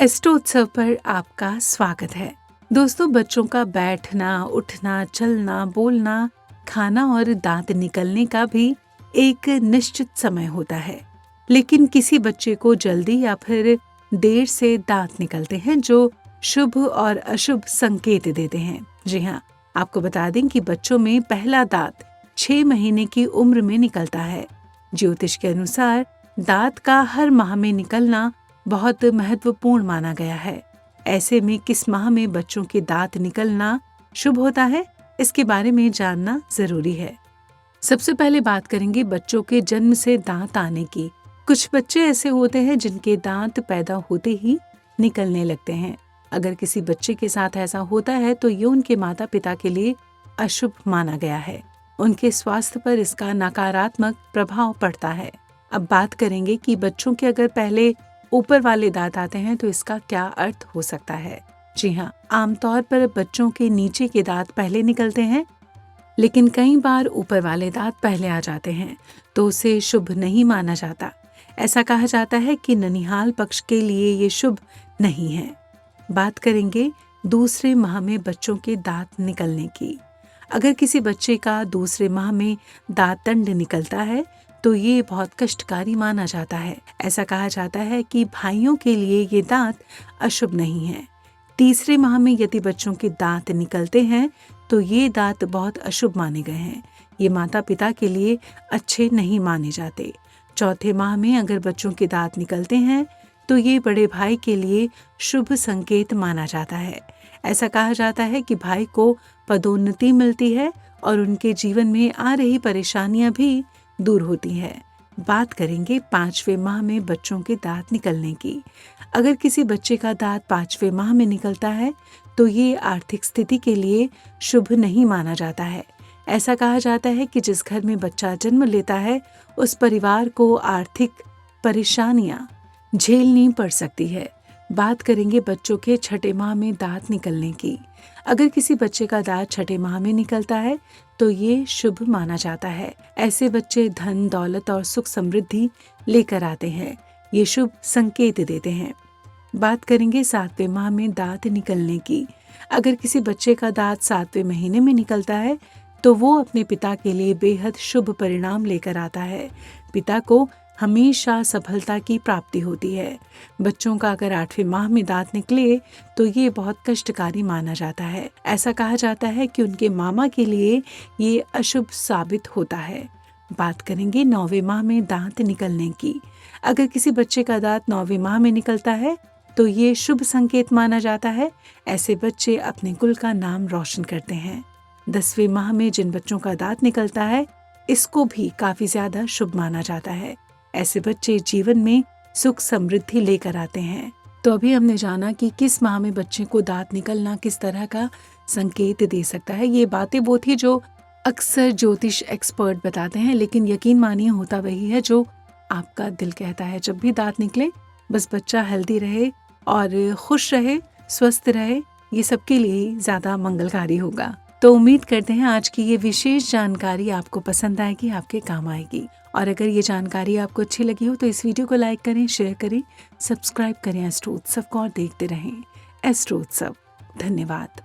Astro उत्सव पर आपका स्वागत है। दोस्तों, बच्चों का बैठना, उठना, चलना, बोलना, खाना और दांत निकलने का भी एक निश्चित समय होता है। लेकिन किसी बच्चे को जल्दी या फिर देर से दांत निकलते हैं जो शुभ और अशुभ संकेत देते हैं। जी हाँ, आपको बता दें कि बच्चों में पहला दांत 6 महीने की उम्र में निकलता है। ज्योतिष के अनुसार दांत का हर माह में निकलना बहुत महत्वपूर्ण माना गया है। ऐसे में किस माह में बच्चों के दांत निकलना शुभ होता है, इसके बारे में जानना जरूरी है। सबसे पहले बात करेंगे बच्चों के जन्म से दांत आने की। कुछ बच्चे ऐसे होते हैं जिनके दांत पैदा होते ही निकलने लगते हैं। अगर किसी बच्चे के साथ ऐसा होता है तो ये उनके माता पिता के लिए अशुभ माना गया है। उनके स्वास्थ्य पर इसका नकारात्मक प्रभाव पड़ता है। अब बात करेंगे कि बच्चों के अगर पहले ऊपर वाले दांत आते हैं तो इसका क्या अर्थ हो सकता है। जी हाँ, आमतौर पर बच्चों के नीचे के दांत पहले निकलते हैं, लेकिन कई बार ऊपर वाले दांत पहले आ जाते हैं तो उसे शुभ नहीं माना जाता। ऐसा कहा जाता है कि ननिहाल पक्ष के लिए ये शुभ नहीं है। बात करेंगे दूसरे माह में बच्चों के दांत निकलने की। अगर किसी बच्चे का दूसरे माह में दांतंड निकलता है तो ये बहुत कष्टकारी माना जाता है। ऐसा कहा जाता है कि भाइयों के लिए ये दांत अशुभ नहीं है। तीसरे माह में यदि बच्चों के दांत निकलते हैं तो ये दांत बहुत अशुभ माने गए हैं। ये माता पिता के लिए अच्छे नहीं माने जाते। चौथे माह में अगर बच्चों के दांत निकलते हैं तो ये बड़े भाई के लिए शुभ संकेत माना जाता है। ऐसा कहा जाता है कि भाई को पदोन्नति मिलती है और उनके जीवन में आ रही परेशानियां भी दूर होती है। बात करेंगे 5वें माह में बच्चों के दांत निकलने की। अगर किसी बच्चे का दांत 5वें माह में निकलता है तो ये आर्थिक स्थिति के लिए शुभ नहीं माना जाता है। ऐसा कहा जाता है कि जिस घर में बच्चा जन्म लेता है उस परिवार को आर्थिक परेशानियां झेलनी पड़ सकती है। बात करेंगे बच्चों के 6ठे माह में दांत निकलने की। अगर किसी बच्चे का दांत 6ठे माह में निकलता है तो ये शुभ माना जाता है। ऐसे बच्चे धन, दौलत और सुख समृद्धि लेकर आते हैं। ये शुभ संकेत देते हैं। बात करेंगे 7वें माह में दांत निकलने की। अगर किसी बच्चे का दांत 7वें महीने में निकलता है तो वो अपने पिता के लिए बेहद शुभ परिणाम लेकर आता है। पिता को हमेशा सफलता की प्राप्ति होती है। बच्चों का अगर 8वें माह में दांत निकले तो ये बहुत कष्टकारी माना जाता है। ऐसा कहा जाता है कि उनके मामा के लिए ये अशुभ साबित होता है। बात करेंगे 9वें माह में दांत निकलने की। अगर किसी बच्चे का दांत 9वें माह में निकलता है तो ये शुभ संकेत माना जाता है। ऐसे बच्चे अपने कुल का नाम रोशन करते हैं। 10वें माह में जिन बच्चों का दांत निकलता है इसको भी काफी ज्यादा शुभ माना जाता है। ऐसे बच्चे जीवन में सुख समृद्धि लेकर आते हैं। तो अभी हमने जाना कि किस माह में बच्चे को दांत निकलना किस तरह का संकेत दे सकता है। ये बातें वो थी जो अक्सर ज्योतिष एक्सपर्ट बताते हैं, लेकिन यकीन मानिए होता वही है जो आपका दिल कहता है। जब भी दांत निकले बस बच्चा हेल्दी रहे और खुश रहे, स्वस्थ रहे, ये सबके लिए ज्यादा मंगलकारी होगा। तो उम्मीद करते हैं आज की ये विशेष जानकारी आपको पसंद आएगी, आपके काम आएगी। और अगर ये जानकारी आपको अच्छी लगी हो तो इस वीडियो को लाइक करें, शेयर करें, सब्सक्राइब करें एस्ट्रो उत्सव को और देखते रहें एस्ट्रो उत्सव। धन्यवाद।